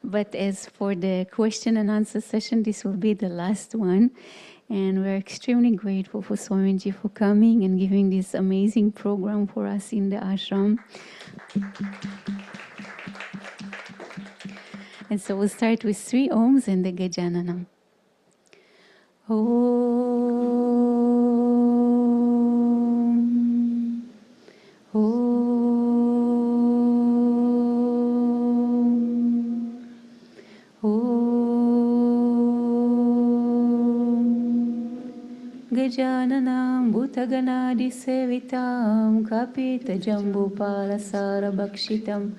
But as for the question and answer session, this will be the last one. And we're extremely grateful for Swamiji for coming and giving this amazing program for us in the ashram. And so we'll start with 3 Oms and the Gajananam. Om. Om. Om. Gajananam Bhutaganadi Sevitam Kapita Jambupala Sarabhakshitam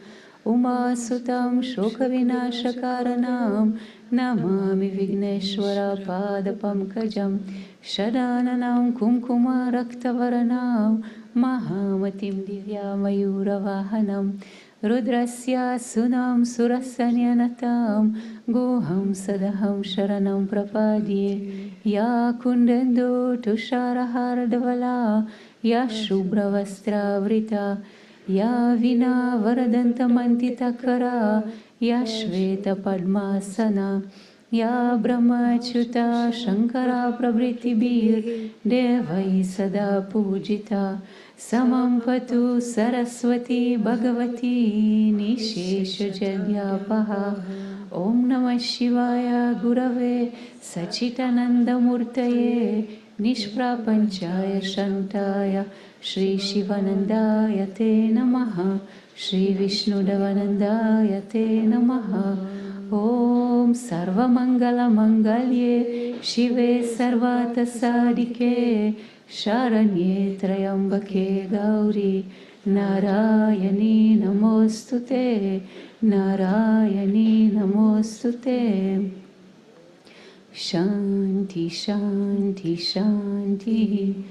Umasutam Shokavinashakaranam Namami Vigneshwara Padapamkajam Shadananam Kumkuma Raktavaranam Mahamatim Divya Mayuravahanam Rudrasya Sunam Surasanyanatam Goham Sadaham Sharanam Prapadye Ya Kundendu Tusharahardvala Ya Shubravastra Vrita Ya Vina Varadantamantita Ya Shveta Padmasana Ya Brahmachyuta Shankara Prabhritibir Devai Sada Pujita Samam Patu Saraswati Bhagavati Nishesha Jagyapaha Om Namah Shivaya Gurave Sachitananda Murtaye Nishprapanchaya Shantaya Shri Sivanandaya Te Namaha Shri Vishnudevanandaya Te Namaha Om Sarva Mangala Mangalye Shive Sarvata Sadike Sharanye Trayambake Gauri Narayani Namostute Narayani Namostute Shanti Shanti Shanti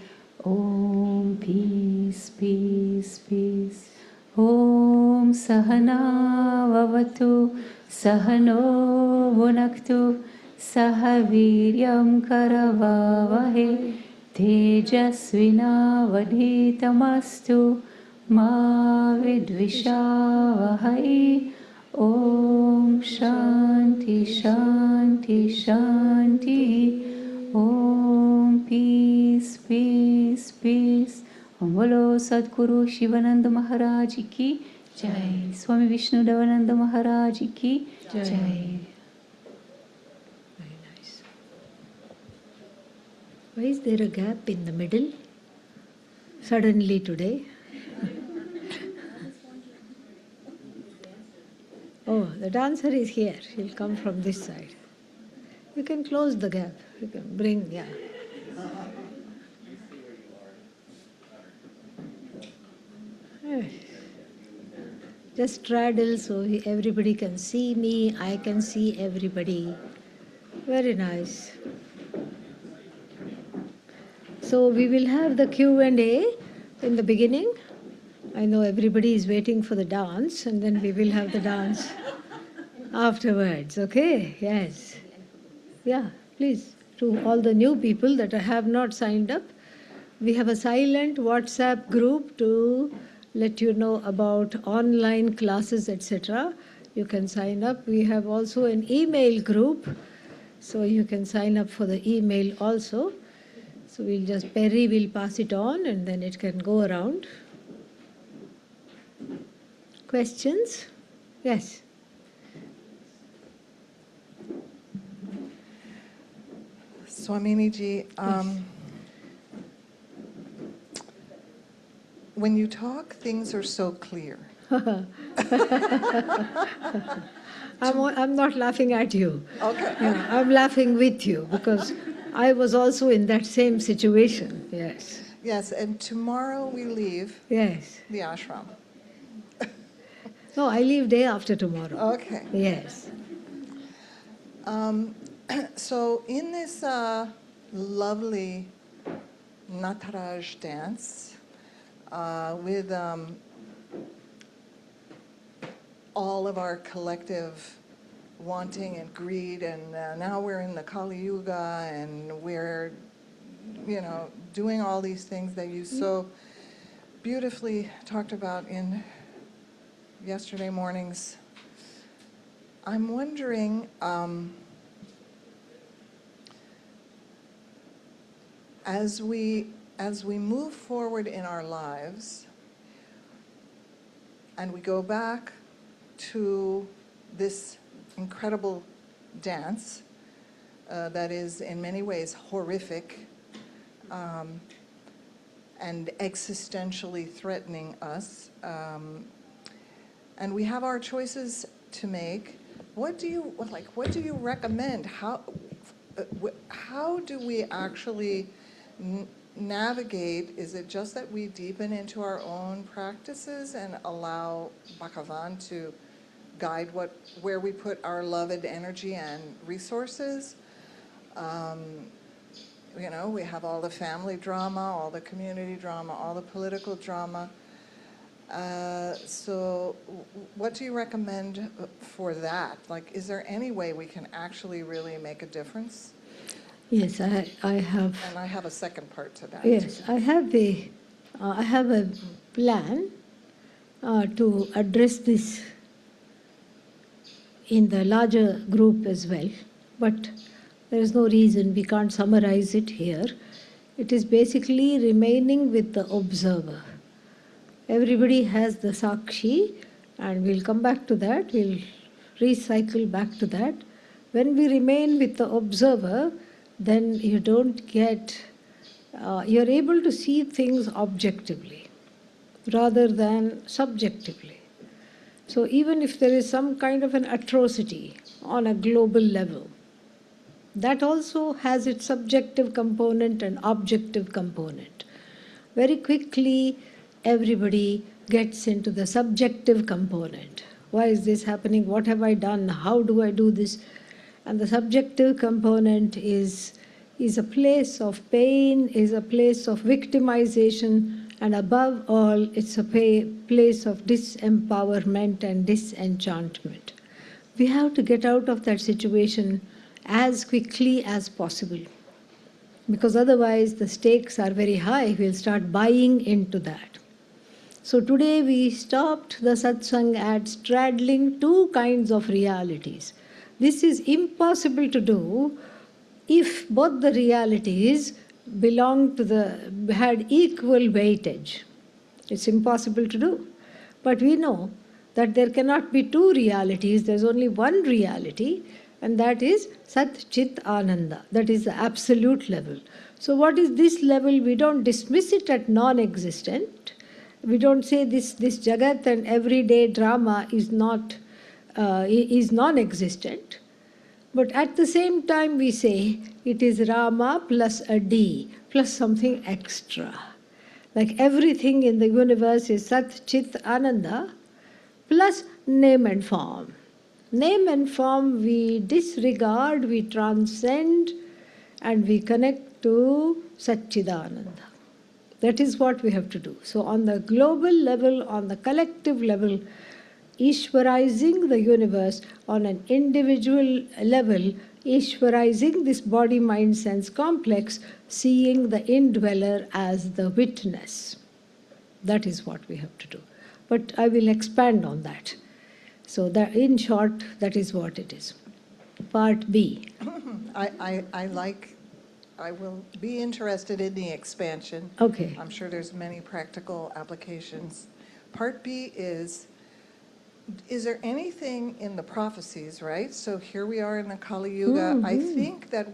Om Peace Peace Peace Om Sahana Vavatu Sahano Bhunaktu Sahaviryam Karavavahe Tejasvina Vaditamastu Ma Vidvishavahai Om Shanti Shanti Shanti Om Peace Peace Peace Om Bolo Sadguru Sivananda Maharaj Ki Jai Swami Vishnudevananda Maharaj Ki Jai. Why is there a gap in the middle? Suddenly today. Oh, the dancer is here. He'll come from this side. You can close the gap. You can bring, yeah. Just straddle so everybody can see me, I can see everybody. Very nice. So we will have the Q&A in the beginning. I know everybody is waiting for the dance, and then we will have the dance afterwards, okay? Yes. Yeah, please. To all the new people that have not signed up, we have a silent WhatsApp group to let you know about online classes, etc. You can sign up. We have also an email group, so you can sign up for the email also. So Perry will pass it on and then it can go around. Questions? Yes. Swamini-ji, when you talk, things are so clear. I'm not laughing at you. Okay. Yeah, I'm laughing with you because I was also in that same situation. Yes. Yes, and tomorrow we leave Yes. the ashram. No, I leave day after tomorrow. Okay. Yes. So in this lovely Nataraj dance with all of our collective wanting and greed, and now we're in the Kali Yuga, and we're, doing all these things that you so beautifully talked about in yesterday morning's I'm wondering, as we move forward in our lives, and we go back to this incredible dance that is in many ways horrific and existentially threatening us, and we have our choices to make. What do you recommend? How do we actually navigate? Is it just that we deepen into our own practices and allow Bhagavan to guide where we put our love and energy and resources? We have all the family drama, all the community drama, all the political drama. So what do you recommend for that? Is there any way we can actually really make a difference? Yes, I have. And I have a second part to that. Yes, I have a plan to address this in the larger group as well. But there is no reason we can't summarize it here. It is basically remaining with the observer. Everybody has the Sakshi, and we'll come back to that. We'll recycle back to that. When we remain with the observer, then you don't get, you're able to see things objectively rather than subjectively. So even if there is some kind of an atrocity on a global level, that also has its subjective component and objective component. Very quickly, everybody gets into the subjective component. Why is this happening? What have I done? How do I do this? And the subjective component is a place of pain, is a place of victimization, and above all, it's a place of disempowerment and disenchantment. We have to get out of that situation as quickly as possible, because otherwise the stakes are very high. We'll start buying into that. So today we stopped the satsang at straddling two kinds of realities. This is impossible to do if both the realities had equal weightage. It's impossible to do. But we know that there cannot be two realities, there's only one reality, and that is Sat Chit Ananda. That is the absolute level. So what is this level? We don't dismiss it at non-existent. We don't say this Jagat and everyday drama is non-existent. But at the same time we say it is Rama plus a D plus something extra. Like everything in the universe is Sat Chit Ananda plus name and form. Name and form we disregard, we transcend, and we connect to Satchidananda. That is what we have to do. So on the global level, on the collective level, Ishwarizing the universe, on an individual level, Ishwarizing this body, mind, sense complex, seeing the indweller as the witness. That is what we have to do. But I will expand on that. So that, in short, that is what it is. Part B. I will be interested in the expansion. Okay. I'm sure there's many practical applications. Part B is there anything in the prophecies, right? So here we are in the Kali Yuga. Mm-hmm. I think that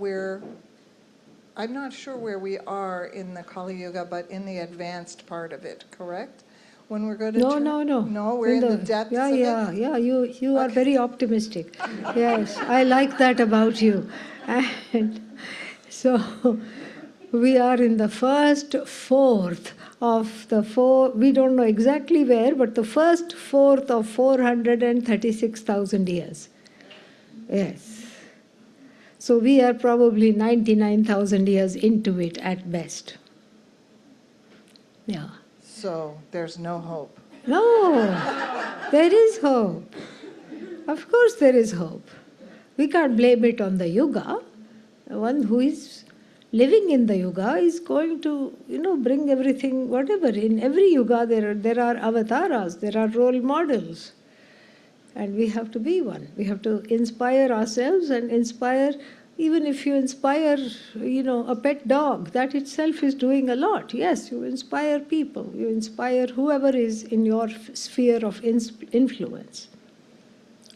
I'm not sure where we are in the Kali Yuga, but in the advanced part of it, correct? When we're going to No. No, we're in the depths of it? Yeah, you are very optimistic. Yes, I like that about you. And so we are in the first fourth of the four, we don't know exactly where, but the first fourth of 436,000 years. Yes. So we are probably 99,000 years into it at best. Yeah. So there's no hope. No, there is hope. Of course there is hope. We can't blame it on the yuga. The one who is living in the yuga is going to, bring everything, whatever. In every yuga there are avatars, there are role models. And we have to be one. We have to inspire ourselves and inspire, even if you inspire, a pet dog, that itself is doing a lot. Yes, you inspire people. You inspire whoever is in your sphere of influence.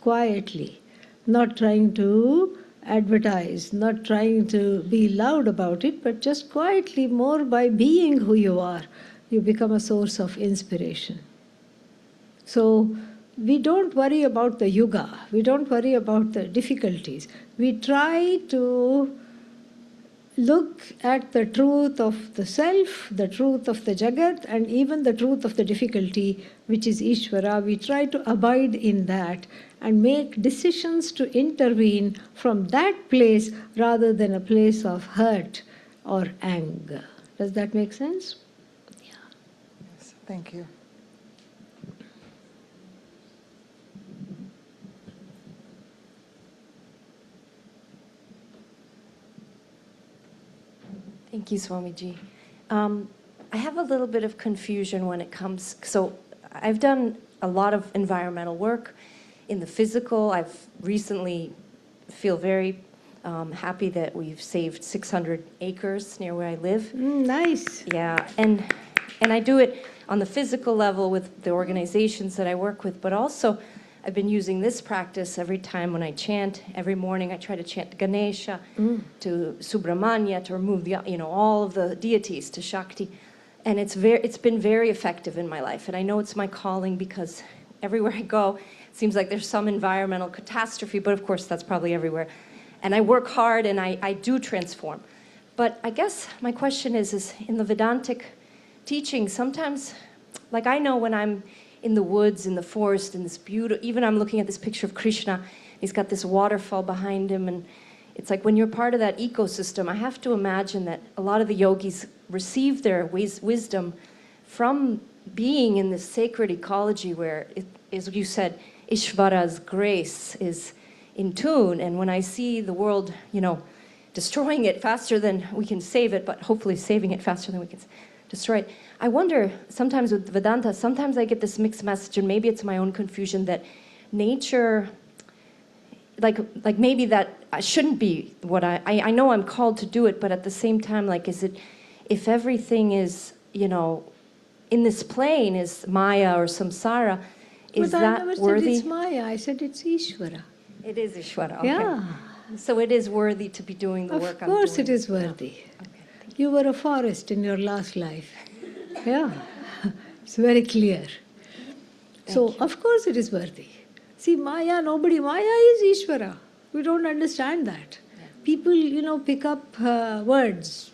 Quietly. Not trying to advertise, not trying to be loud about it, but just quietly, more by being who you are, you become a source of inspiration. So we don't worry about the yuga, we don't worry about the difficulties. We try to look at the truth of the self, the truth of the Jagat, and even the truth of the difficulty, which is Ishvara. We try to abide in that and make decisions to intervene from that place rather than a place of hurt or anger. Does that make sense? Yeah. Yes, thank you. Thank you, Swamiji. I have a little bit of confusion when it comes. So I've done a lot of environmental work in the physical. I've recently feel very happy that we've saved 600 acres near where I live. Nice. Yeah, and I do it on the physical level with the organizations that I work with, but also I've been using this practice every time when I chant. Every morning I try to chant Ganesha to Subramanya to remove the, all of the deities to Shakti. And it's been very effective in my life. And I know it's my calling because everywhere I go, it seems like there's some environmental catastrophe, but of course that's probably everywhere. And I work hard and I do transform. But I guess my question is in the Vedantic teaching, sometimes, like I know when I'm in the woods, in the forest, in this beautiful, even I'm looking at this picture of Krishna, he's got this waterfall behind him, and it's like when you're part of that ecosystem, I have to imagine that a lot of the yogis receive their wisdom from being in this sacred ecology where, as you said, Ishvara's grace is in tune, and when I see the world, destroying it faster than we can save it, but hopefully saving it faster than we can destroy it. I wonder, sometimes with Vedanta, sometimes I get this mixed message, and maybe it's my own confusion, that nature, like maybe that I shouldn't be what I know I'm called to do it, but at the same time, like, is it, if everything is, in this plane is Maya or Samsara, is but that I never worthy? said it's Maya, I said it's Ishvara. It is Ishvara, okay. Yeah. So it is worthy to be doing the work I'm doing. Of course it is worthy. Okay. You were a forest in your last life. Yeah, it's very clear. So, of course it is worthy. See, Maya is Ishvara. We don't understand that. Yeah. People, pick up words.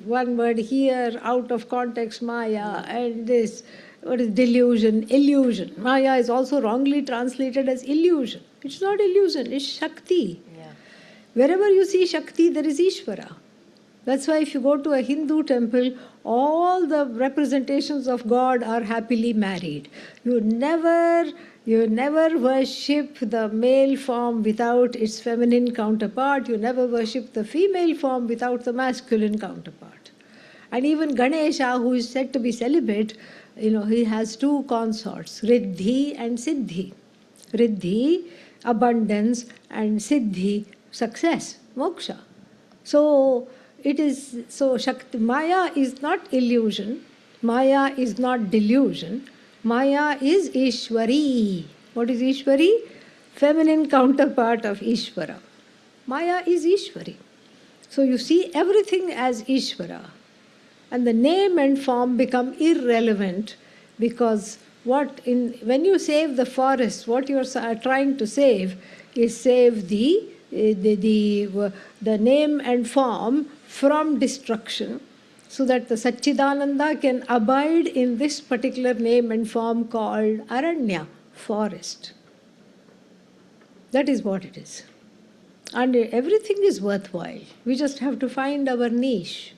One word here, out of context, Maya, and this, what is delusion, illusion. Maya is also wrongly translated as illusion. It's not illusion, it's Shakti. Yeah. Wherever you see Shakti, there is Ishvara. That's why if you go to a Hindu temple, all the representations of God are happily married. You never worship the male form without its feminine counterpart. You never worship the female form without the masculine counterpart. And even Ganesha, who is said to be celibate, he has two consorts, Riddhi and Siddhi. Riddhi, abundance, and Siddhi, success, moksha. So Shakti, Maya is not illusion, Maya is not delusion, Maya is Ishwari. What is Ishwari? Feminine counterpart of Ishvara. Maya is Ishwari. So you see everything as Ishvara. And the name and form become irrelevant because when you save the forest, what you are trying to save is save the name and form from destruction, so that the Satchidananda can abide in this particular name and form called Aranya, forest. That is what it is. And everything is worthwhile. We just have to find our niche.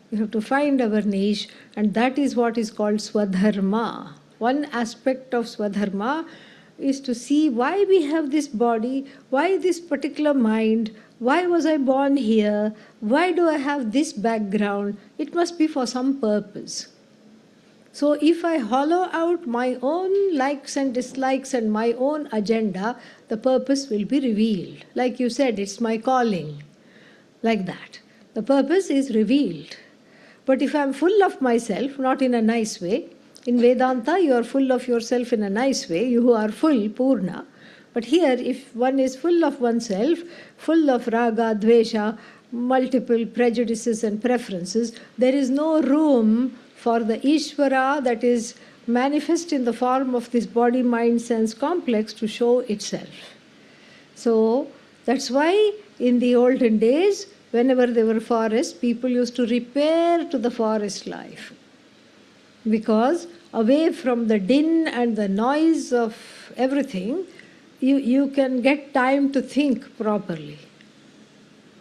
We have to find our niche, and that is what is called Swadharma. One aspect of Swadharma is to see why we have this body, why this particular mind, why was I born here, why do I have this background. It must be for some purpose. So if I hollow out my own likes and dislikes and my own agenda, the purpose will be revealed. Like you said, it's my calling. Like that. The purpose is revealed. But if I'm full of myself, not in a nice way, in Vedanta you are full of yourself in a nice way, you are full, Purna. But here, if one is full of oneself, full of raga, dvesha, multiple prejudices and preferences, there is no room for the Ishvara that is manifest in the form of this body, mind, sense complex to show itself. So that's why in the olden days, whenever there were forests, people used to repair to the forest life. Because away from the din and the noise of everything, you can get time to think properly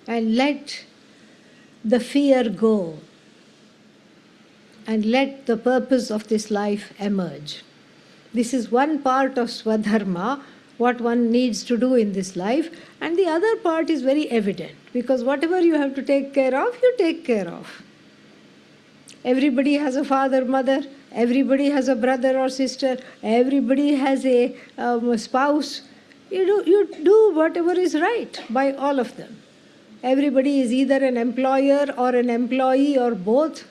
and let the fear go and let the purpose of this life emerge. This is one part of Swadharma, what one needs to do in this life, and the other part is very evident, because whatever you have to take care of, you take care of. Everybody has a father, mother, everybody has a brother or sister, everybody has a spouse. You do whatever is right by all of them. Everybody is either an employer or an employee or both.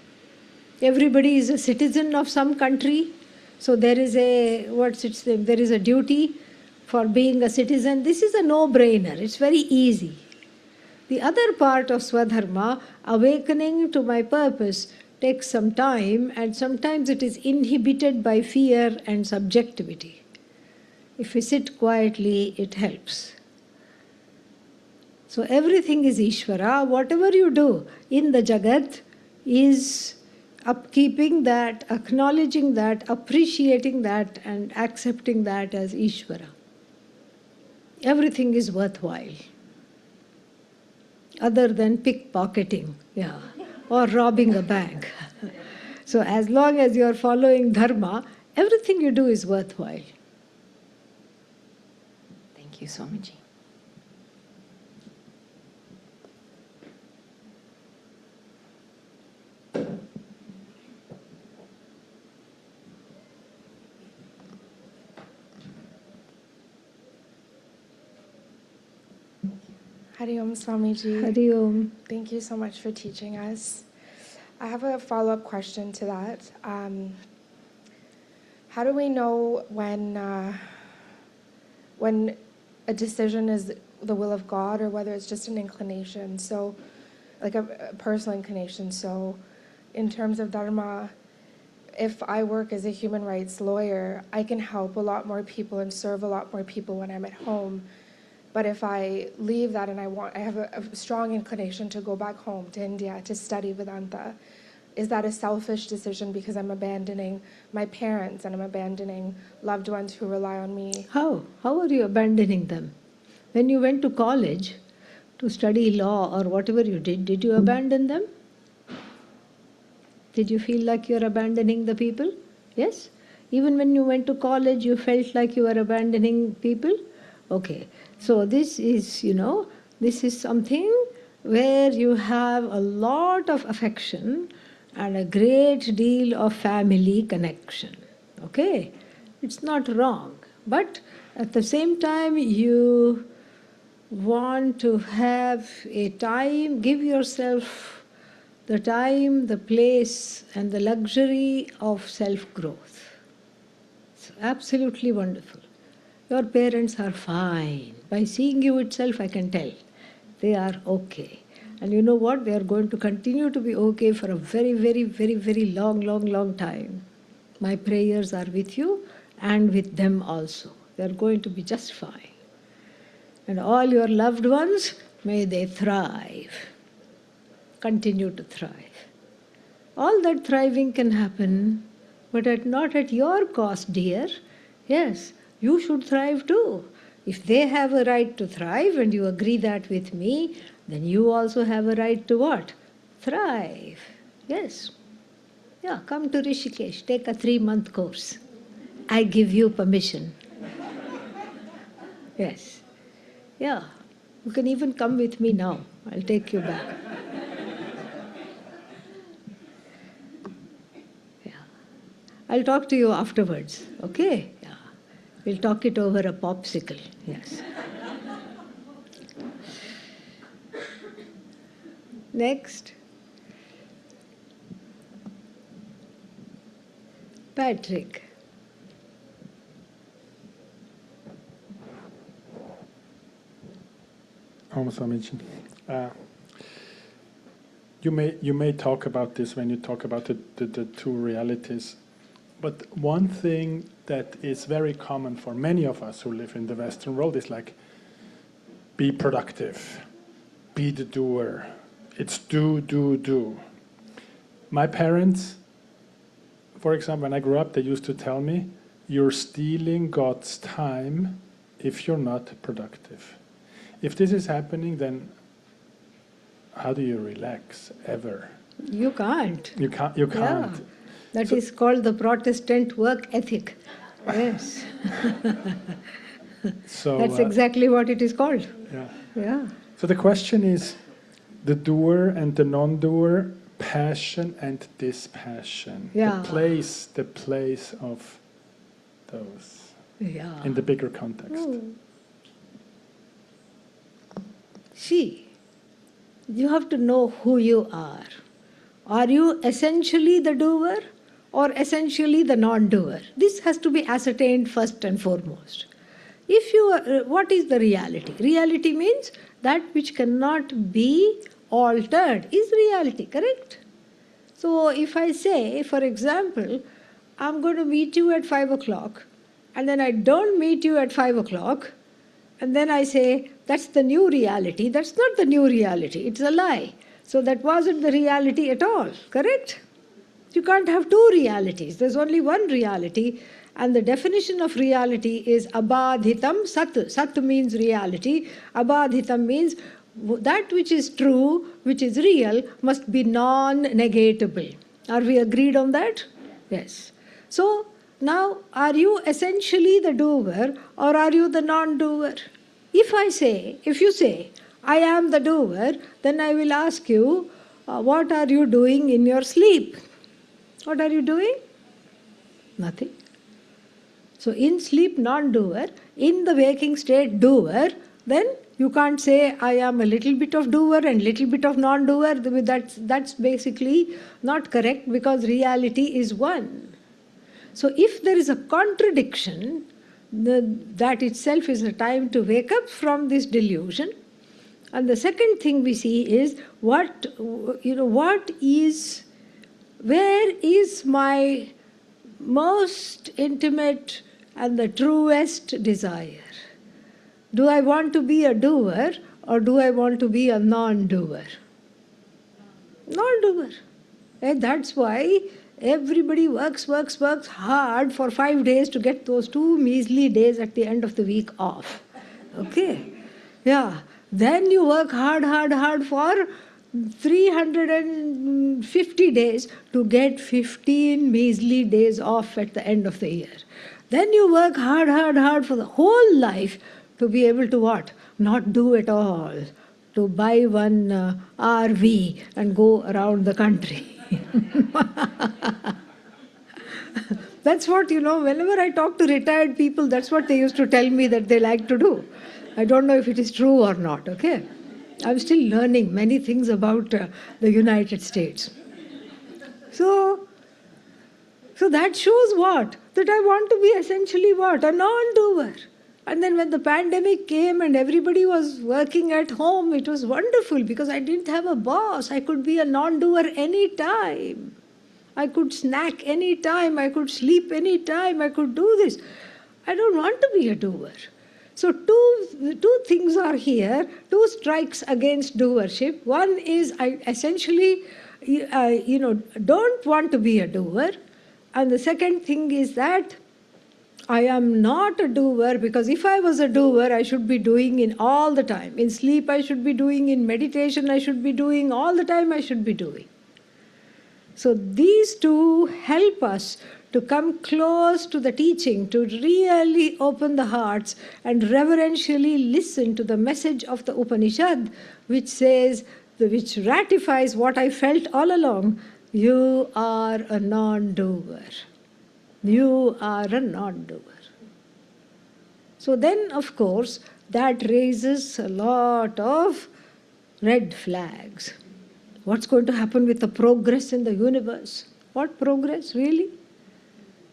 Everybody is a citizen of some country. So there is there is a duty for being a citizen. This is a no-brainer. It's very easy. The other part of Swadharma, awakening to my purpose, takes some time, and sometimes it is inhibited by fear and subjectivity. If we sit quietly, it helps. So everything is Ishvara. Whatever you do in the Jagat is upkeeping that, acknowledging that, appreciating that, and accepting that as Ishvara. Everything is worthwhile, other than pickpocketing, or robbing a bank. So as long as you are following Dharma, everything you do is worthwhile. Thank you, Swamiji. Hari Om Swamiji. Hari Om. Thank you so much for teaching us. I have a follow-up question to that. How do we know when a decision is the will of God or whether it's just an inclination? So, like a personal inclination. So, in terms of Dharma, if I work as a human rights lawyer, I can help a lot more people and serve a lot more people when I'm at home. But if I leave that and I have a strong inclination to go back home to India to study Vedanta, is that a selfish decision because I'm abandoning my parents and I'm abandoning loved ones who rely on me? How? How are you abandoning them? When you went to college to study law or whatever you did you abandon them? Did you feel like you're abandoning the people? Yes? Even when you went to college, you felt like you were abandoning people? Okay. So this is, this is something where you have a lot of affection and a great deal of family connection. Okay? It's not wrong. But at the same time, you want to have a time, give yourself the time, the place, and the luxury of self-growth. It's absolutely wonderful. Your parents are fine. By seeing you itself, I can tell. They are okay. And you know what? They are going to continue to be okay for a very, very, very, very long time. My prayers are with you and with them also. They are going to be just fine. And all your loved ones, may they thrive. Continue to thrive. All that thriving can happen, but not at your cost, dear. Yes, you should thrive too. If they have a right to thrive and you agree that with me, then you also have a right to what? Thrive. Yes. Yeah, come to Rishikesh, take a 3-month course. I give you permission. Yes. Yeah. You can even come with me now. I'll take you back. Yeah. I'll talk to you afterwards, okay? Yeah. We'll talk it over a popsicle, yes. Next. Patrick. Om Swamiji. You may talk about this when you talk about the two realities, but one thing that is very common for many of us who live in the Western world is like, be productive, be the doer. It's do. My parents, for example, when I grew up, they used to tell me, you're stealing God's time if you're not productive. If this is happening, then how do you relax ever? You can't. You can't. Yeah. That is called the Protestant work ethic. Yes. So that's exactly what it is called. Yeah. So the question is, the doer and the non-doer, passion and dispassion. Yeah. The place of those in the bigger context. See, you have to know who you are. Are you essentially the doer or essentially the non-doer? This has to be ascertained first and foremost. If you are, what is the reality? Reality means that which cannot be altered is reality, correct? So if I say, for example, I'm going to meet you at 5 o'clock, and then I don't meet you at 5 o'clock, and then I say, that's the new reality. That's not the new reality. It's a lie. So that wasn't the reality at all, correct? You can't have two realities. There's only one reality. And the definition of reality is abadhitam sat. Sat means reality. Abadhitam means that which is true, which is real, must be non-negatable. Are we agreed on that? Yes. So now, are you essentially the doer or are you the non-doer? If you say, I am the doer, then I will ask you, what are you doing in your sleep? What are you doing? Nothing. So in sleep, non-doer, in the waking state, doer, then you can't say, I am a little bit of doer and little bit of non-doer. That's basically not correct because reality is one. So if there is a contradiction, that itself is a time to wake up from this delusion. And the second thing we see is where is my most intimate and the truest desire? Do I want to be a doer or do I want to be a non-doer? Non-doer. And that's why everybody works hard for 5 days to get those 2 measly days at the end of the week off. Okay? Yeah. Then you work hard for 350 days to get 15 measly days off at the end of the year. Then you work hard for the whole life to be able to what? Not do at all. To buy one RV and go around the country. That's what, whenever I talk to retired people, that's what they used to tell me that they like to do. I don't know if it is true or not, okay? I'm still learning many things about the United States. So that shows what? That I want to be essentially what? A non-doer. And then when the pandemic came and everybody was working at home, it was wonderful because I didn't have a boss. I could be a non-doer anytime. I could snack anytime. I could sleep anytime. I could do this. I don't want to be a doer. So two things are here, 2 strikes against doership. One is I essentially, don't want to be a doer. And the second thing is that I am not a doer because if I was a doer, I should be doing in all the time. In sleep, I should be doing. In meditation, I should be doing. All the time, I should be doing. So these two help us to come close to the teaching, to really open the hearts and reverentially listen to the message of the Upanishad, which ratifies what I felt all along. You are a non-doer. You are a non-doer. So then, of course, that raises a lot of red flags. What's going to happen with the progress in the universe? What progress, really?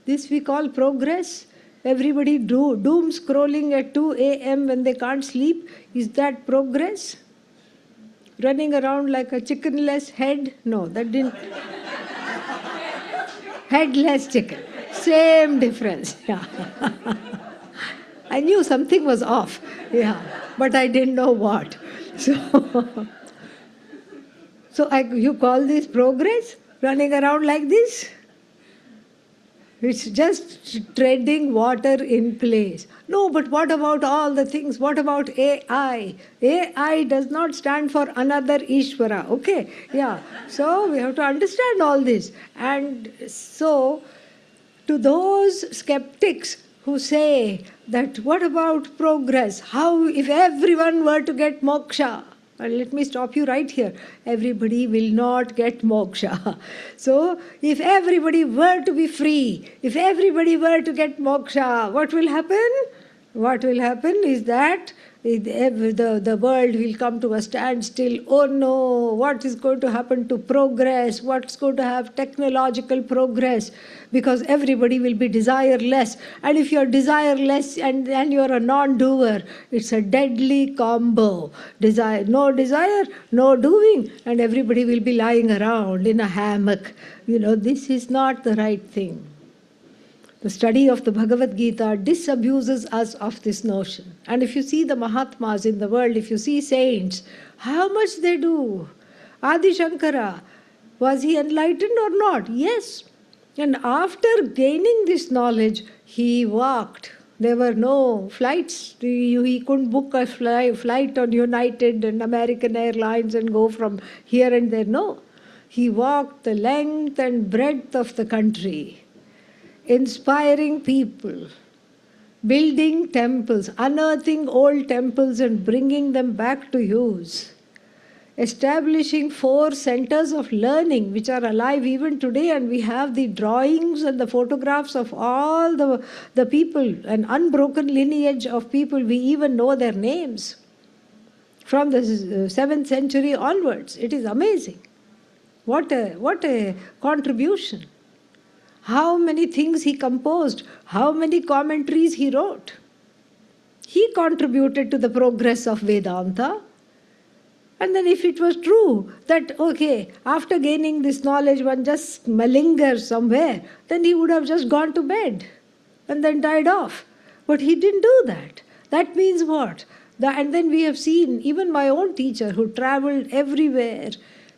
This we call progress? Everybody doom scrolling at 2 a.m. when they can't sleep. Is that progress? Running around like a chickenless head? No, that didn't. Headless chicken. Same difference. Yeah. I knew something was off. Yeah. But I didn't know what. So, you call this progress? Running around like this? It's just treading water in place. No, but what about all the things? What about AI? AI does not stand for another Ishvara. Okay? Yeah. So we have to understand all this. And so, to those skeptics who say that what about progress? How if everyone were to get moksha? And let me stop you right here. Everybody will not get moksha. So, if everybody were to be free, if everybody were to get moksha, what will happen? What will happen is that the world will come to a standstill. Oh no, what is going to happen to progress? What's going to have technological progress? Because everybody will be desireless. And if you're desireless and you're a non-doer, it's a deadly combo. No desire, no doing, and everybody will be lying around in a hammock. This is not the right thing. The study of the Bhagavad Gita disabuses us of this notion. And if you see the Mahatmas in the world, if you see saints, how much they do. Adi Shankara, was he enlightened or not? Yes. And after gaining this knowledge, he walked. There were no flights. He couldn't book a flight on United and American Airlines and go from here and there. No. He walked the length and breadth of the country, inspiring people, building temples, unearthing old temples and bringing them back to use, establishing 4 centers of learning which are alive even today, and we have the drawings and the photographs of all the people, an unbroken lineage of people. We even know their names from the 7th century onwards. It is amazing. What a contribution. How many things he composed, how many commentaries he wrote. He contributed to the progress of Vedanta. And then if it was true that, okay, after gaining this knowledge one just malingers somewhere, then he would have just gone to bed and then died off. But he didn't do that. That means what? And then we have seen, even my own teacher who traveled everywhere,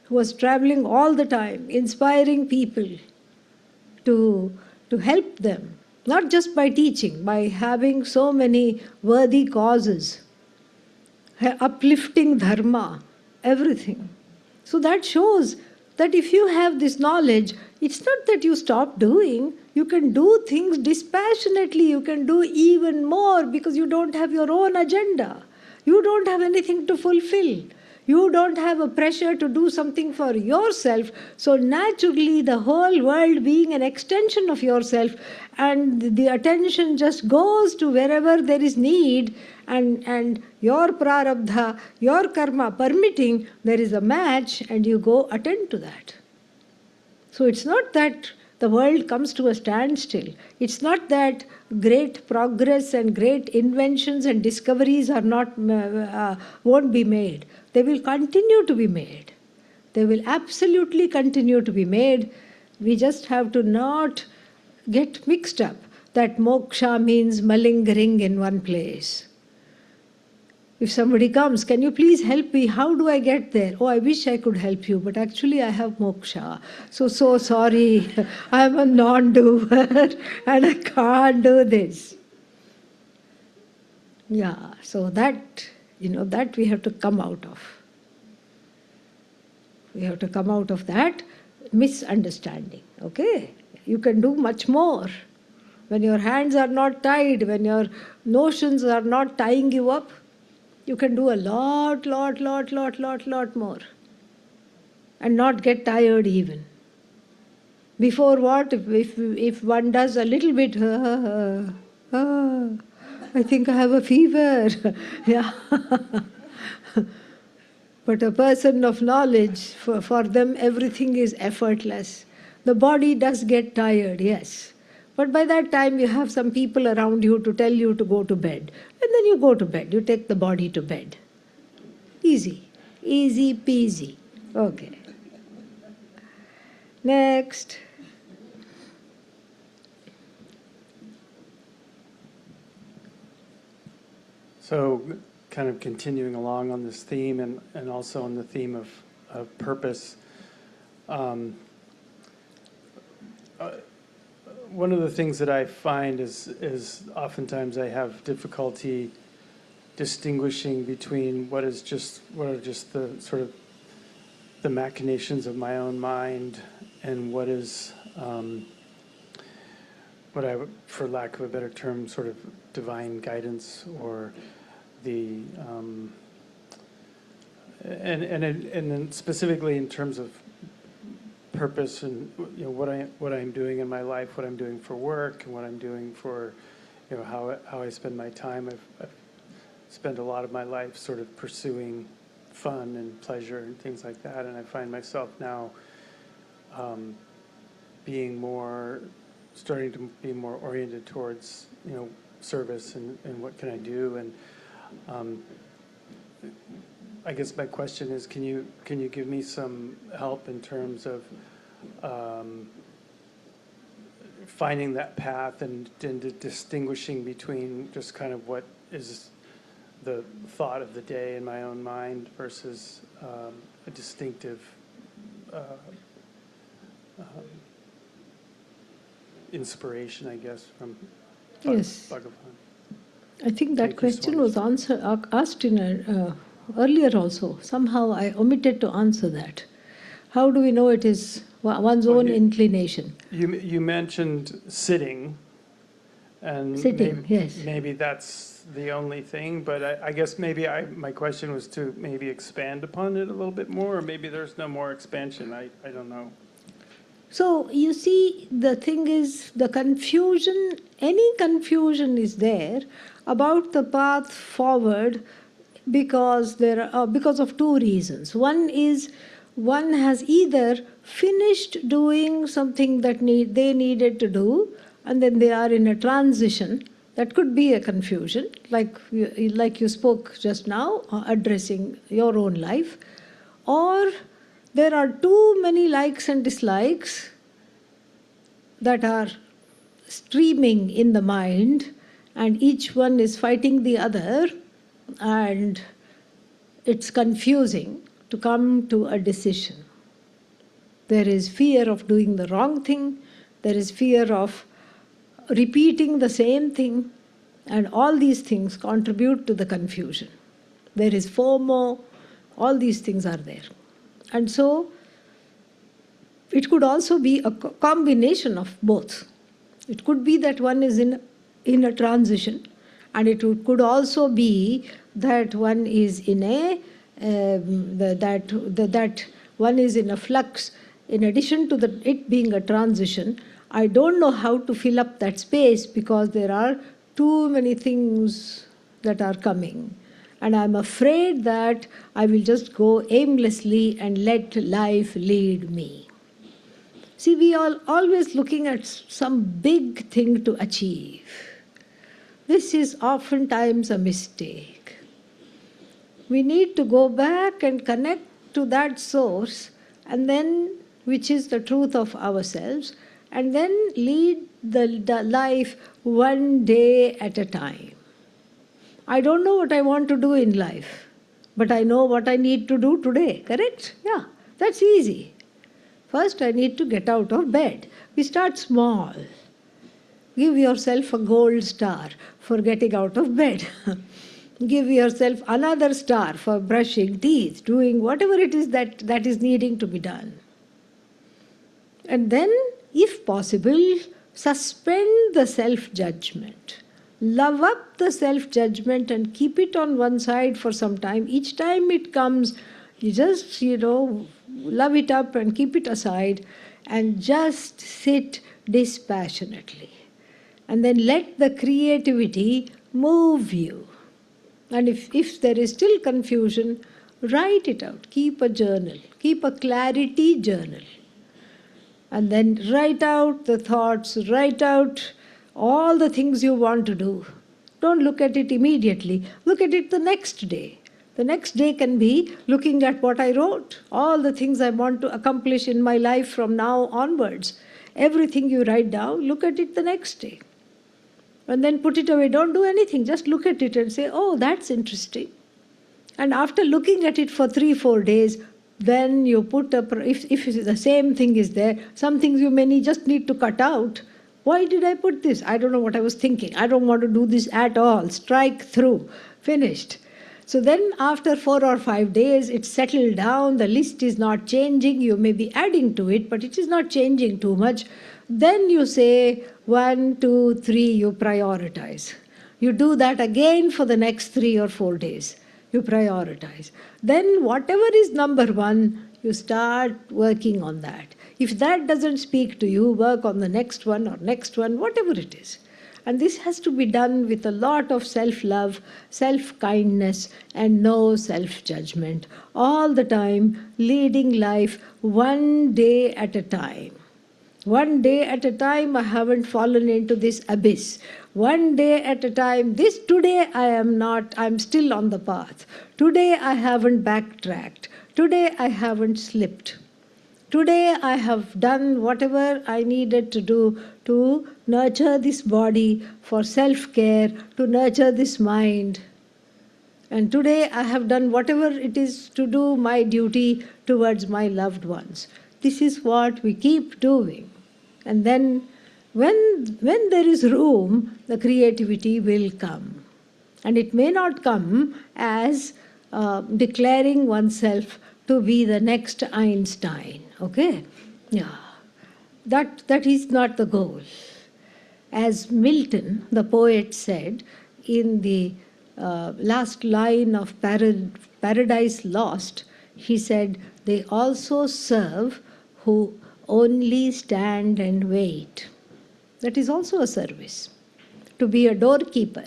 who was traveling all the time, inspiring people to help them, not just by teaching, by having so many worthy causes, uplifting dharma, everything. So that shows that if you have this knowledge, it's not that you stop doing. You can do things dispassionately. You can do even more because you don't have your own agenda. You don't have anything to fulfill. You don't have a pressure to do something for yourself. So naturally, the whole world being an extension of yourself, and the attention just goes to wherever there is need, and your prarabdha, your karma permitting, there is a match, and you go attend to that. So it's not that the world comes to a standstill. It's not that great progress and great inventions and discoveries are not won't be made. They will continue to be made. They will absolutely continue to be made. We just have to not get mixed up that moksha means malingering in one place. If somebody comes, can you please help me? How do I get there? Oh, I wish I could help you, but actually I have moksha. So sorry, I'm a non-doer and I can't do this. Yeah, so that we have to come out of. We have to come out of that misunderstanding, okay? You can do much more. When your hands are not tied, when your notions are not tying you up, you can do a lot more. And not get tired even. Before what? If one does a little bit, I think I have a fever. Yeah. But a person of knowledge, for them everything is effortless. The body does get tired, yes. But by that time you have some people around you to tell you to go to bed. And then you go to bed. You take the body to bed. Easy. Easy peasy. Okay. Next. So, kind of continuing along on this theme and also on the theme of purpose, one of the things that I find is oftentimes I have difficulty distinguishing between what are just the sort of the machinations of my own mind and what is what I would, for lack of a better term, sort of divine guidance, or the and then specifically in terms of purpose and what I'm doing in my life, what I'm doing for work, and what I'm doing for how I spend my time. I've spent a lot of my life sort of pursuing fun and pleasure and things like that, and I find myself now starting to be more oriented towards service and what can I do. And I guess my question is, can you give me some help in terms of finding that path and distinguishing between just kind of what is the thought of the day in my own mind versus a distinctive inspiration, I guess, from Yes. Bhagavan. I think that Thank you so question much. was asked in earlier also. Somehow I omitted to answer that. How do we know it is one's own inclination? You mentioned sitting, and Sitting, yes. maybe that's the only thing, but I guess maybe my question was to maybe expand upon it a little bit more, or maybe there's no more expansion. I don't know. So you see, the thing is, the confusion, any confusion is there about the path forward because because of two reasons. One is one has either finished doing something that they needed to do, and then they are in a transition. That could be a confusion, like you spoke just now, addressing your own life. Or there are too many likes and dislikes that are streaming in the mind, and each one is fighting the other, and it's confusing to come to a decision. There is fear of doing the wrong thing, there is fear of repeating the same thing, and all these things contribute to the confusion. There is FOMO, all these things are there. And so, it could also be a combination of both. It could be that one is in a transition, and it could also be that one is in that one is in a flux. In addition to it being a transition, I don't know how to fill up that space because there are too many things that are coming. And I'm afraid that I will just go aimlessly and let life lead me. See, we are always looking at some big thing to achieve. This is oftentimes a mistake. We need to go back and connect to that source, and then, which is the truth of ourselves, and then lead the life one day at a time. I don't know what I want to do in life, but I know what I need to do today, correct? Yeah, that's easy. First, I need to get out of bed. We start small. Give yourself a gold star for getting out of bed. Give yourself another star for brushing teeth, doing whatever it is that is needing to be done. And then, if possible, suspend the self-judgment. Love up the self-judgment and keep it on one side for some time. Each time it comes, you just, love it up and keep it aside, and just sit dispassionately. And then let the creativity move you. And if there is still confusion, write it out. Keep a journal. Keep a clarity journal. And then write out the thoughts, write out all the things you want to do. Don't look at it immediately. Look at it the next day. The next day can be looking at what I wrote, all the things I want to accomplish in my life from now onwards. Everything you write down, look at it the next day. And then put it away. Don't do anything. Just look at it and say, oh, that's interesting. And after looking at it for 3-4 days, then you put up, if the same thing is there, some things you may just need to cut out. Why did I put this? I don't know what I was thinking. I don't want to do this at all. Strike through. Finished. So then after 4 or 5 days, it's settled down. The list is not changing. You may be adding to it, but it is not changing too much. Then you say 1, 2, 3, you prioritize. You do that again for the next 3 or 4 days. You prioritize. Then whatever is number 1, you start working on that. If that doesn't speak to you, work on the next one or next one, whatever it is. And this has to be done with a lot of self-love, self-kindness, and no self-judgment. All the time, leading life one day at a time. One day at a time, I haven't fallen into this abyss. One day at a time, today I'm still on the path. Today I haven't backtracked. Today I haven't slipped. Today I have done whatever I needed to do to nurture this body for self-care, to nurture this mind. And today I have done whatever it is to do my duty towards my loved ones. This is what we keep doing. And then when there is room, the creativity will come. And it may not come as declaring oneself to be the next Einstein. Okay? Yeah. That is not the goal. As Milton, the poet, said in the last line of Paradise Lost, he said, they also serve who only stand and wait. That is also a service, to be a doorkeeper.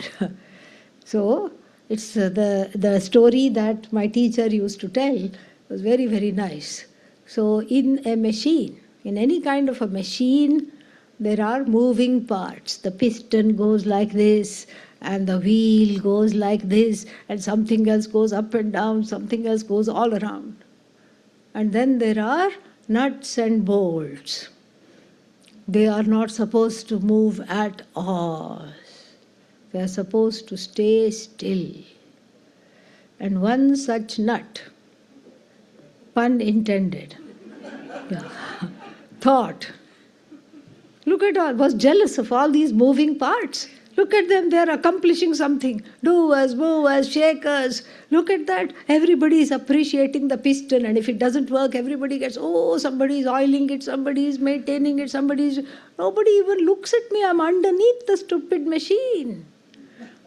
So it's the story that my teacher used to tell was very, very nice. So in a machine, in any kind of a machine, there are moving parts. The piston goes like this, and the wheel goes like this, and something else goes up and down, something else goes all around. And then there are nuts and bolts. They are not supposed to move at all. They are supposed to stay still. And one such nut, pun intended, thought, look at all, was jealous of all these moving parts. Look at them, they are accomplishing something. Doers, movers, shakers. Look at that. Everybody is appreciating the piston, and if it doesn't work, everybody gets, oh, somebody is oiling it, somebody is maintaining it, nobody even looks at me. I'm underneath the stupid machine.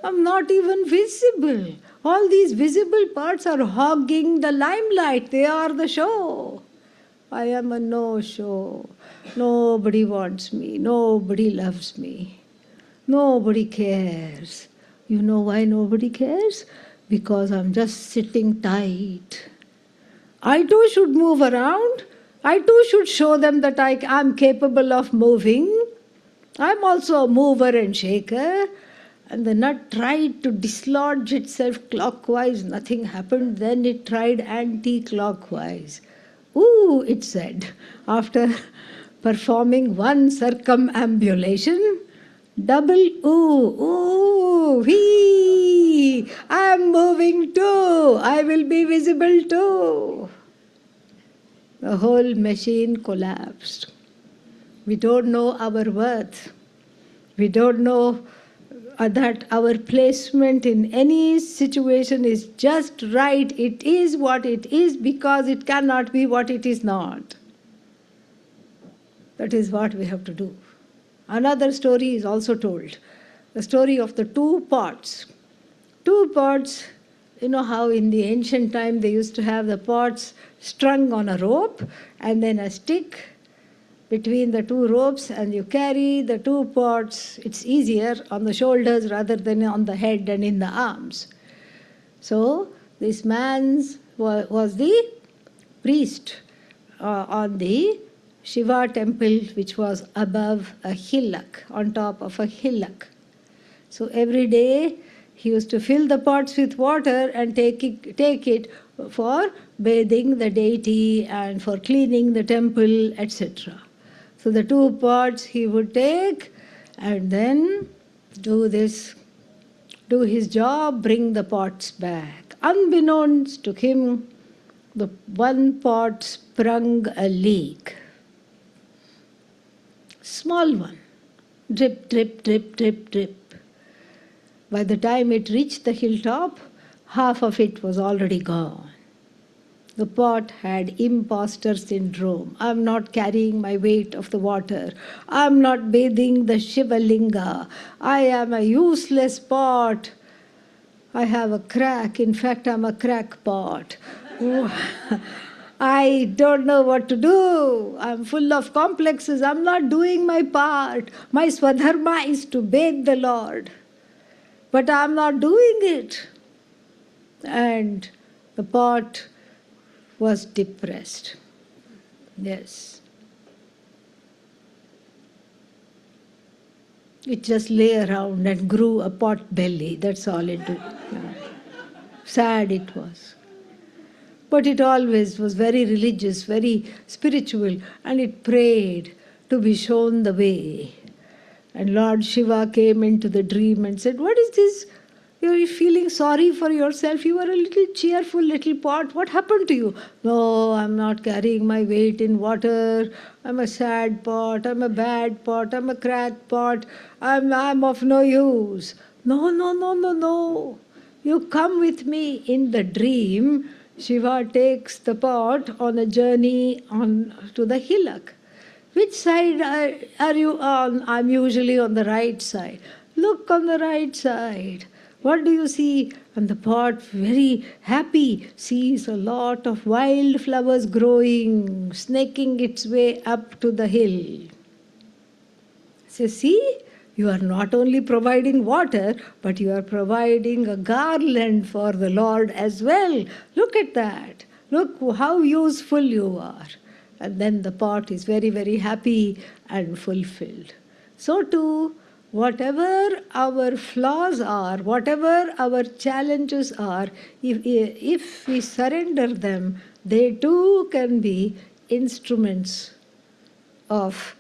I'm not even visible. All these visible parts are hogging the limelight. They are the show. I am a no-show. Nobody wants me. Nobody loves me. Nobody cares. You know why nobody cares? Because I'm just sitting tight. I too should move around. I too should show them that I am capable of moving. I'm also a mover and shaker. And the nut tried to dislodge itself clockwise. Nothing happened. Then it tried anti-clockwise. Ooh, it said, after performing one circumambulation, double ooh, ooh, wee, I'm moving too, I will be visible too. The whole machine collapsed. We don't know our worth. We don't know that our placement in any situation is just right. It is what it is because it cannot be what it is not. That is what we have to do. Another story is also told. The story of the 2 pots. 2 pots, you know how in the ancient time they used to have the pots strung on a rope and then a stick, between the two ropes and you carry the two pots. It's easier on the shoulders rather than on the head and in the arms. So this man was the priest on the Shiva temple, which was above a hillock, on top of a hillock. So every day he used to fill the pots with water and take it for bathing the deity and for cleaning the temple, etc. So the two pots he would take and then do his job, bring the pots back. Unbeknownst to him, the one pot sprung a leak. Small one. Drip, drip, drip, drip, drip. By the time it reached the hilltop, half of it was already gone. The pot had imposter syndrome. I'm not carrying my weight of the water. I'm not bathing the Shiva Linga. I am a useless pot. I have a crack. In fact, I'm a crackpot. I don't know what to do. I'm full of complexes. I'm not doing my part. My swadharma is to bathe the Lord. But I'm not doing it. And the pot was depressed. Yes. It just lay around and grew a pot belly. That's all it did. Sad it was. But it always was very religious, very spiritual, and it prayed to be shown the way. And Lord Shiva came into the dream and said, "What is this? You're feeling sorry for yourself. You were a little cheerful little pot. What happened to you?" "No, I'm not carrying my weight in water. I'm a sad pot. I'm a bad pot. I'm a cracked pot. I'm of no use." "No, no, no, no, no. You come with me." In the dream, Shiva takes the pot on a journey on to the hillock. "Which side are you on?" "I'm usually on the right side." "Look on the right side. What do you see?" And the pot, very happy, sees a lot of wild flowers growing, snaking its way up to the hill. Says, "See, you are not only providing water, but you are providing a garland for the Lord as well. Look at that. Look how useful you are." And then the pot is very, very happy and fulfilled. So too, whatever our flaws are, whatever our challenges are, if we surrender them, they too can be instruments of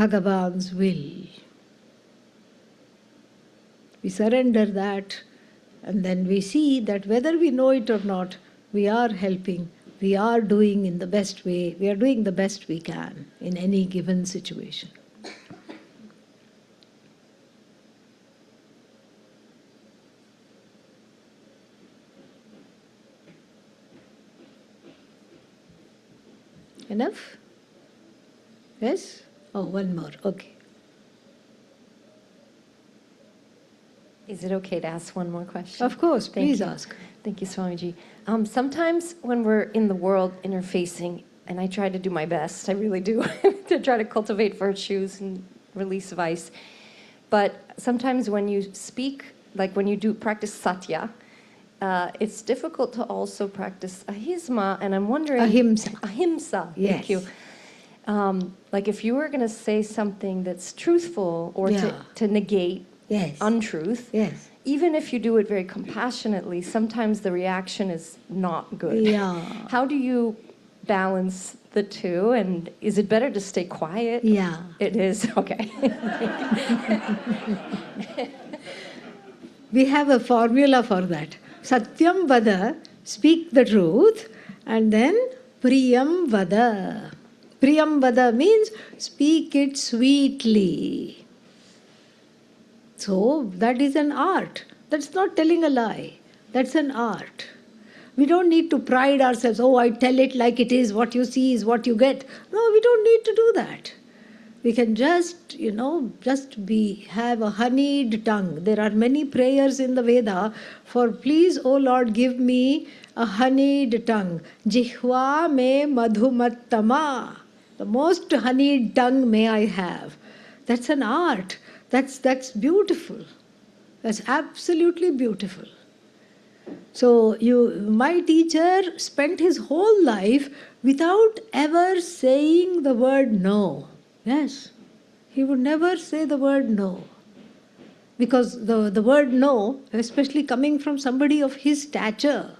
Bhagavan's will. We surrender that, and then we see that whether we know it or not, we are helping. We are doing in the best way. We are doing the best we can in any given situation. Enough? Yes? Oh, one more. Okay. Is it okay to ask one more question? Of course, Thank please you. ask. Thank you, Swamiji. Sometimes when we're in the world interfacing, and I try to do my best, I really do, to try to cultivate virtues and release vice. But sometimes when you speak, like when you do practice satya, it's difficult to also practice ahimsa, and I'm wondering... Ahimsa. Ahimsa, Yes. thank you. Like if you were going to say something that's truthful or to negate Yes. untruth, Yes. even if you do it very compassionately, sometimes the reaction is not good. Yeah. How do you balance the two, and is it better to stay quiet? Yeah. It is, okay. We have a formula for that. Satyam vada, speak the truth, and then priyam vada. Priyam vada means speak it sweetly. So that is an art. That's not telling a lie. That's an art. We don't need to pride ourselves, "Oh, I tell it like it is, what you see is what you get." No, we don't need to do that. We can just, have a honeyed tongue. There are many prayers in the Veda for, "Please, O Lord, give me a honeyed tongue." Jihva me madhumattama. The most honeyed tongue may I have. That's an art. That's beautiful. That's absolutely beautiful. So my teacher spent his whole life without ever saying the word no. Yes, he would never say the word no. Because the word no, especially coming from somebody of his stature,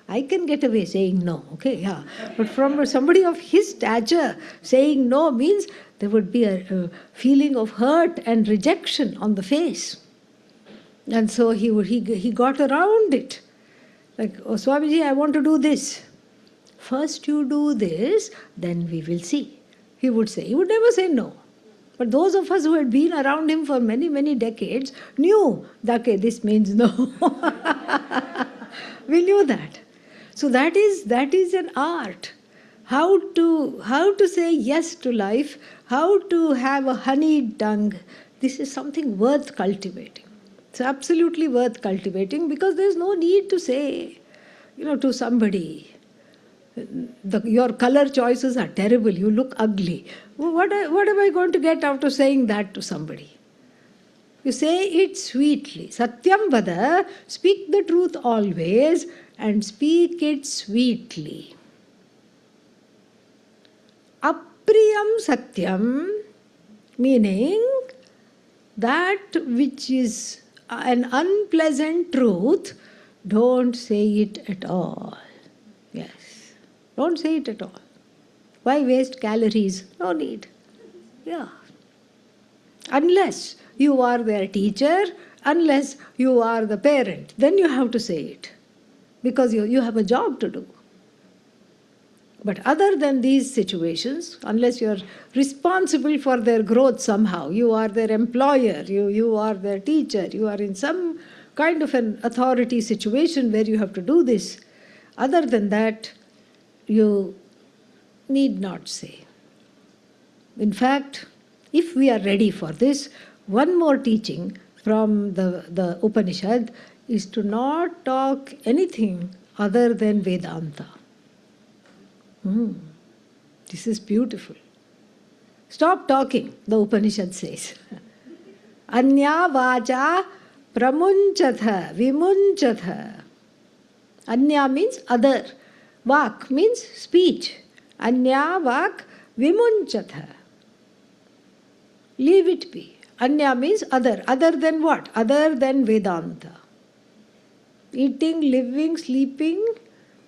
I can get away saying no, okay, yeah. But from somebody of his stature, saying no means there would be a feeling of hurt and rejection on the face. And so he got around it. Like, oh, Swamiji, I want to do this. First you do this, then we will see. He would say. He would never say no. But those of us who had been around him for many, many decades knew that, okay, this means no. We knew that. So that is an art. How to say yes to life, how to have a honeyed tongue. This is something worth cultivating. It's absolutely worth cultivating because there's no need to say, to somebody, your color choices are terrible, you look ugly. What am I going to get out of saying that to somebody? You say it sweetly. Satyam vada, speak the truth always and speak it sweetly. Apriyam satyam, meaning that which is an unpleasant truth, don't say it at all. Yes. Don't say it at all. Why waste calories? No need. Yeah. Unless you are their teacher, unless you are the parent, then you have to say it. Because you have a job to do. But other than these situations, unless you're responsible for their growth somehow, you are their employer, you are their teacher, you are in some kind of an authority situation where you have to do this. Other than that, you need not say. In fact, if we are ready for this, one more teaching from the Upanishad is to not talk anything other than Vedanta. This is beautiful. Stop talking, the Upanishad says. Anya vacha pramunchatha, vimunchatha. Anya means other. Vak means speech. Anya vak vimunchatha. Leave it be. Anya means other. Other than what? Other than Vedanta. Eating, living, sleeping,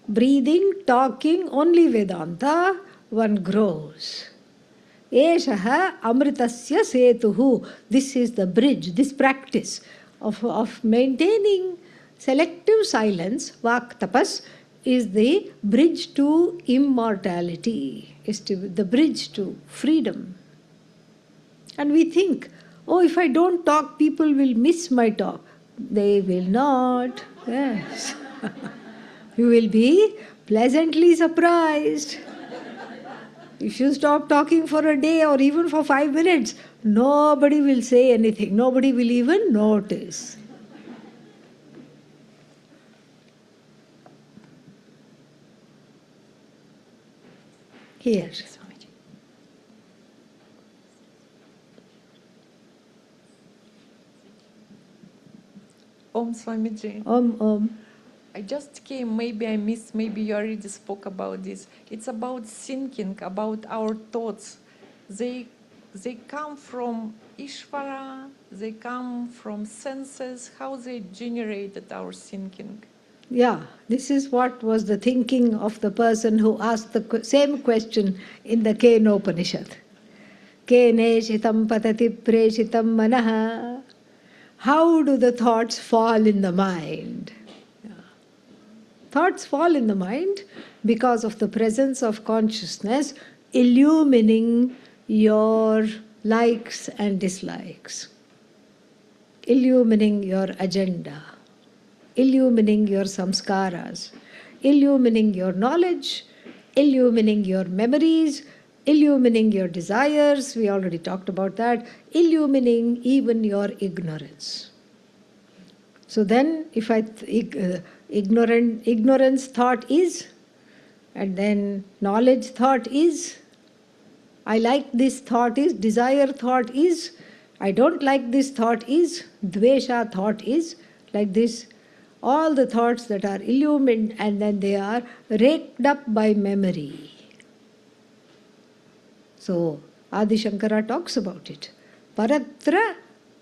breathing, talking, only Vedanta, one grows. Eshaha amritasya setuhu. This is the bridge, this practice of maintaining selective silence, vak tapas, is the bridge to immortality, is the bridge to freedom. And we think, oh, if I don't talk, people will miss my talk. They will not. Yes. You will be pleasantly surprised. If you stop talking for a day or even for 5 minutes, nobody will say anything. Nobody will even notice. Here. Om Swamiji. Om. I just came, maybe I missed, maybe you already spoke about this. It's about thinking, about our thoughts. They come from Ishvara, they come from senses, how they generated our thinking. Yeah, this is what was the thinking of the person who asked the same question in the Kenopanishad. Kene shitam patati preshitam manaha. How do the thoughts fall in the mind? Thoughts fall in the mind because of the presence of consciousness illumining your likes and dislikes, illumining your agenda, illumining your samskaras, illumining your knowledge, illumining your memories, illumining your desires, we already talked about that, illumining even your ignorance. So then, if ignorance thought is, and then knowledge thought is, I like this thought is, desire thought is, I don't like this thought is, dvesha thought is, like this. All the thoughts that are illumined and then they are raked up by memory. So, Adi Shankara talks about it. Paratra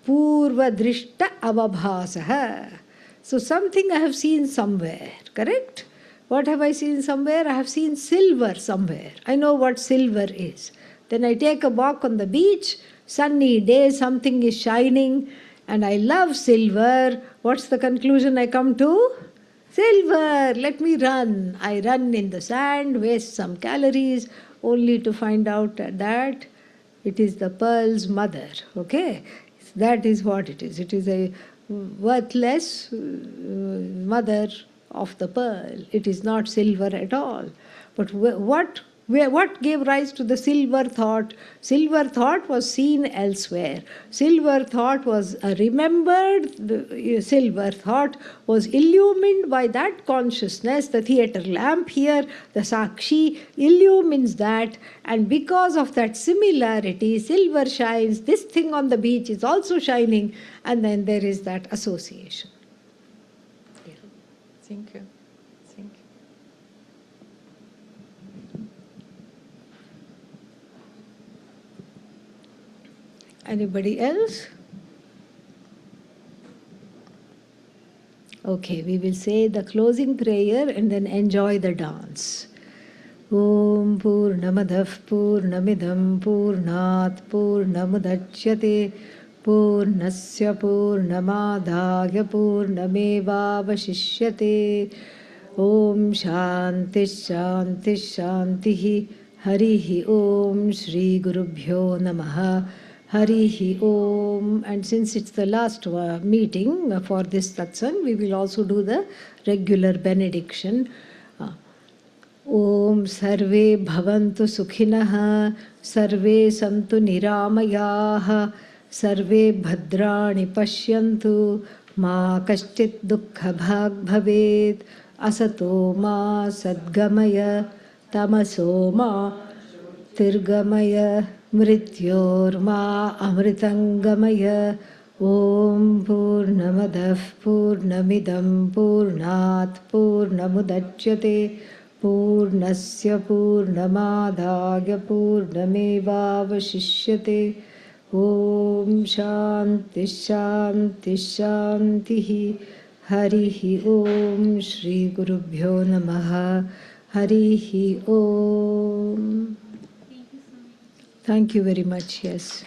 purva drishta avabhasaha. So, something I have seen somewhere, correct? What have I seen somewhere? I have seen silver somewhere. I know what silver is. Then I take a walk on the beach, sunny day, something is shining, and I love silver. What's the conclusion I come to? Silver, let me run. I run in the sand, waste some calories, only to find out that it is the pearl's mother. Okay? That is what it is. It is a worthless mother of the pearl. It is not silver at all. But what gave rise to the silver thought? Silver thought was seen elsewhere. Silver thought was remembered. The silver thought was illumined by that consciousness. The theater lamp here, the Sakshi, illumines that. And because of that similarity, silver shines. This thing on the beach is also shining. And then there is that association. Thank you. Thank you. Anybody else? Okay, we will say the closing prayer and then enjoy the dance. Om Purnamadah Purnamidam Purnat Purnamudachyate Purnasya Purnamadhaya Purnamevavashishyate. Om Shanti Shanti Shanti Harihi Om Shri Gurubhyo Namaha Harihi Om. And since it's the last meeting for this satsang, we will also do the regular benediction. Om Sarve Bhavantu Sukhinah Sarve Santu Niramayaha Sarve Bhadrani Pashyantu Ma Kashchit Dukkha Bhag Bhavet Asato Ma Sadgamaya Tamaso Ma Tirgamaya Mrityorma Amritangamaya. Om Purnamadah Purnamidam Purnat Purnamudachyate Purnasya Purnamadhaya Purnamevavashishyate. Om Shanti Shanti Shanti Harihi Om Shri Gurubhyo Namaha Harihi Om. Thank you very much. Yes.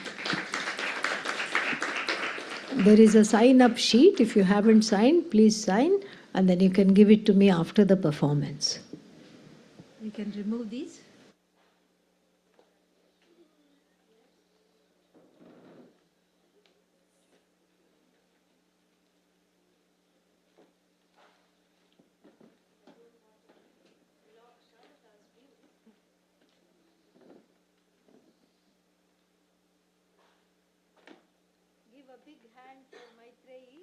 There is a sign-up sheet. If you haven't signed, please sign, and then you can give it to me after the performance. We can remove these. Give a big hand for Maitreyi.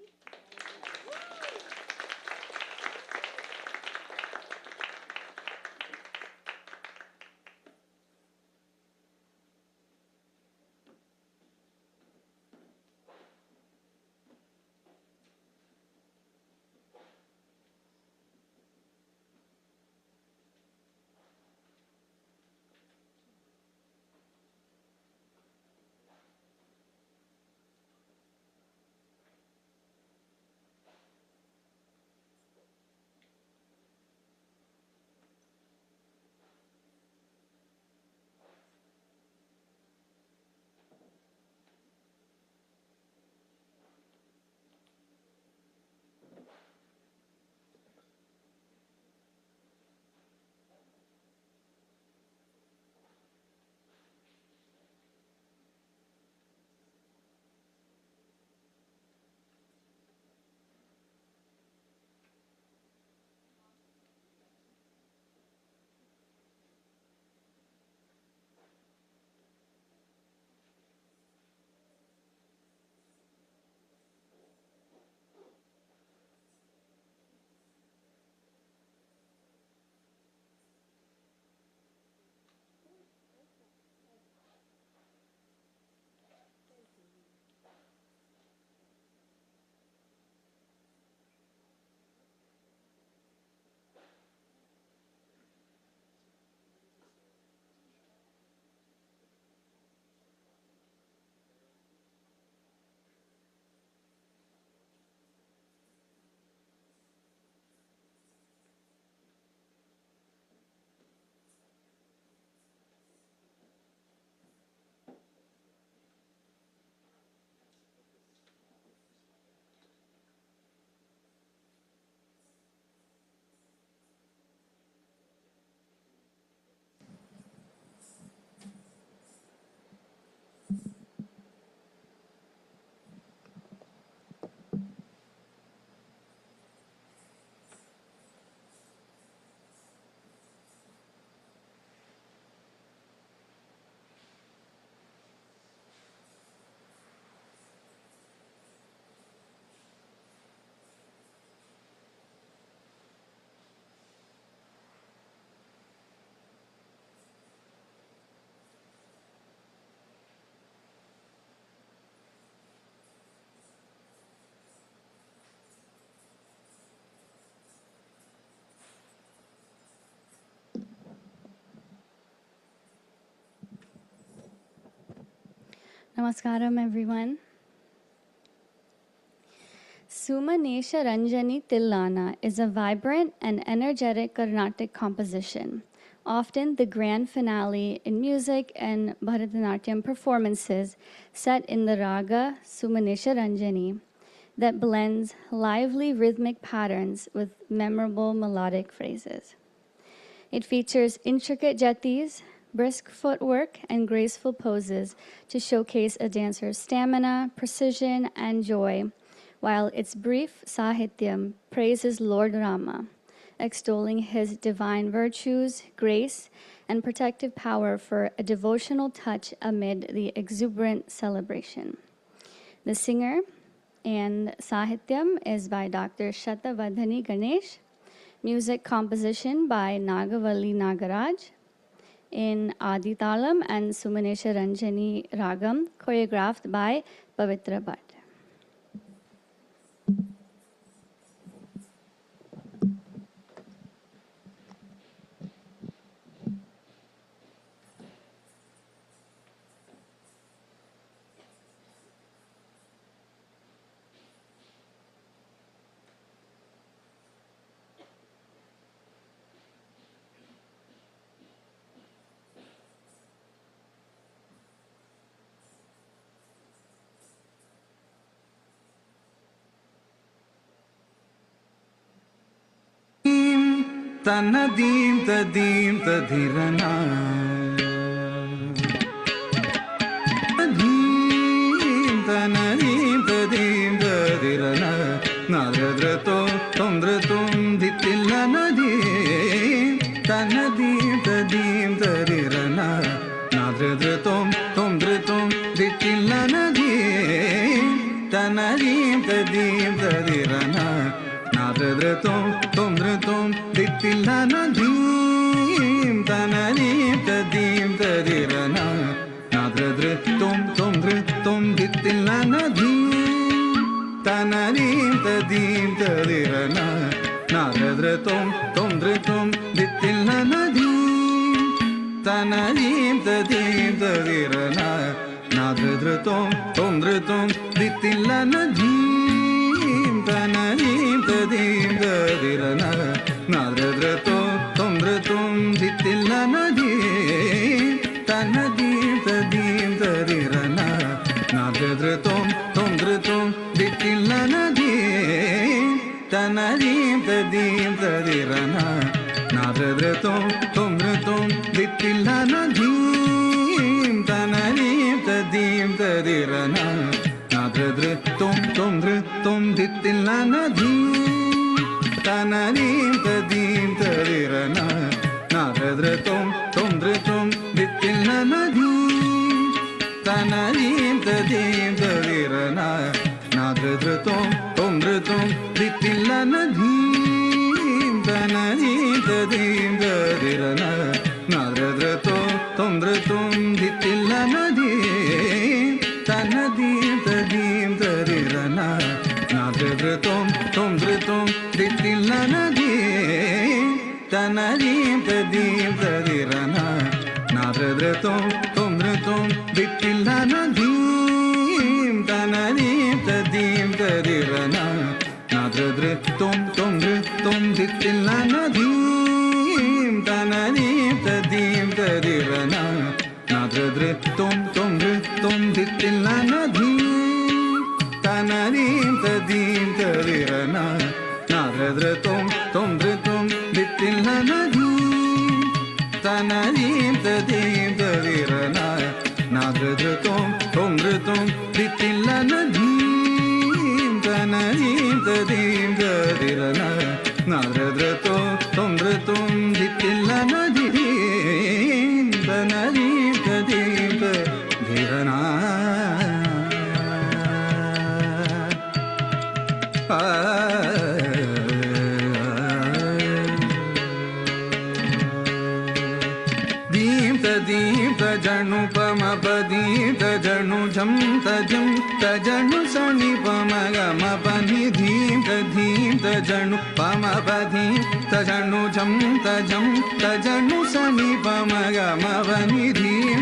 Namaskaram, everyone. Sumanesha Ranjani Tillana is a vibrant and energetic Carnatic composition, often the grand finale in music and Bharatanatyam performances set in the raga Sumanesha Ranjani that blends lively rhythmic patterns with memorable melodic phrases. It features intricate jatis, brisk footwork, and graceful poses to showcase a dancer's stamina, precision, and joy, while its brief sahityam praises Lord Rama, extolling his divine virtues, grace, and protective power for a devotional touch amid the exuberant celebration. The singer and sahityam is by Dr. Shatavadhani Ganesh. Music composition by Nagavalli Nagaraj in Aditalam and Sumanesha Ranjani Ragam, choreographed by Pavitra Bhatt. Tanadim tadim tadirana Tanadim tadim tadirana Nadradrato tomdratum ditillanadim Tanadim tadim tadirana Nadradratom tomdratum ditillanadim Tanadim tadim tadirana Nadradratom tomdratom ditillanadim Tanadim tadim tadirana Nadradratom tomdratom ditillanadim Tanadim tadim tadirana Nadradratom tomdratom ditillanadim Tanadim tadim tadirana Nadradratom tomdratom ditillanadim Tanadim tadim tadirana Nadradratom tomdratom ditillanadim Tanadim tadim tadirana Nadradratom tomdratom ditillanadim Tanadim tadim tadirana Nadradratom tomdratom ditillanadim Tanadim tadim tadirana Nadradratom tomdratom ditillanadim Tanadim tadim tadirana Nadradratom tomdratom ditillanadim Tanadim tadim tadirana Nadradratom tomdratom ditillanadim Tanadim tadim tadirana Nadradratom tomdratom ditillanadim Tanadim tadim tadirana Nadradratom tomdratom ditillanadim Tanadim tadim tadirana Nadradratom tomdratom ditillanadim Tanadim tadim tadirana Nadradratom tomdratom ditillanadim Tanadim tadim tadirana Nadradratom tomdratom ditillanadim Tanadim tadim tadirana Nadradratom tomdratom ditillanadim Tanadim tadim tadirana Nadradratom tomdratom ditillanadim Tanadim tadim tadirana Nadradratom tomdratom ditillanadim Tanadim tadim tadirana Dim तदीं तजनु पमपदीं तजनु झं तजं तजनु सनि पमगमपनि धीं तजनु पमपदीं तजनु झं तजं तजनु सनि पमगमपनि धीं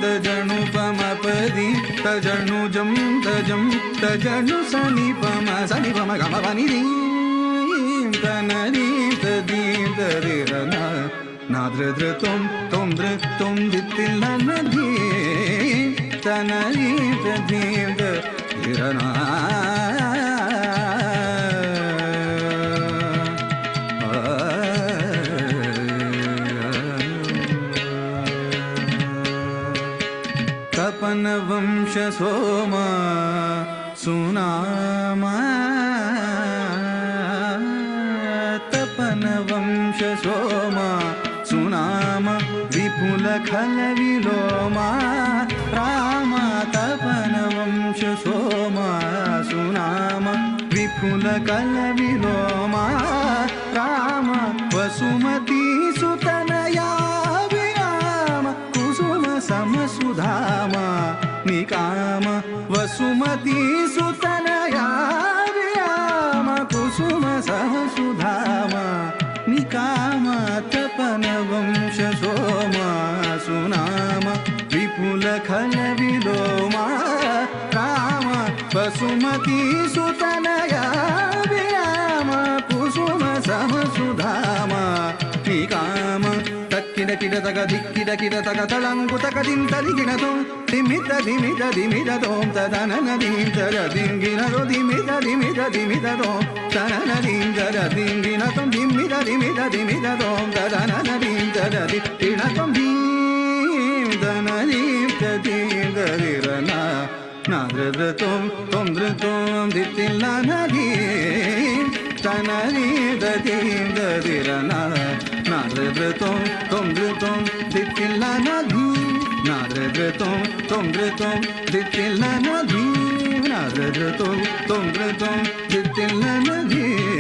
तजनु पमपदीं तजनु झं तजं तजनु सनि पमगमपनि धीं तनदीं तदीं तदिरना नाद्र तुम दितिल नदी तनरी तदीं तदिरना तपन वंश सोमा सुनामा तपन वंश सोमा सुनाम विपुल खल विलोमा राम तपन वंश सोमा सुनाम विपुल कल विलोमा राम वसुमती सुतनया विराम कुसुम समसुधाम निकाम वसुमती सुतनया विराम कुसुम समसुधाम निकाम तपन वंश सोमा सुनाम विपुल खल विलोमा राम वसुमती सुतनया विराम कुसुम समसुधाम निकाम तक्किड किड तग धिक्किड किड तग तळंगु तग दिं तलिगिन तों दिमिद दिमिद दिमिद तों तदनन दिं तर दिंगिन रो दिमिद दिमिद दिमिद तों तनन दिं तर दिंगिन तों दिमिद दिमिद दिमिद तों तदनन दिं तर दिं तों दिं तन दिं तदिं तदिरना नाद्र तों दितिल नदी तनरी तदिं तदिरना नाद्र तों दितिल नदी नाद्र तों दितिल नदी नाद्र तों दितिल नदी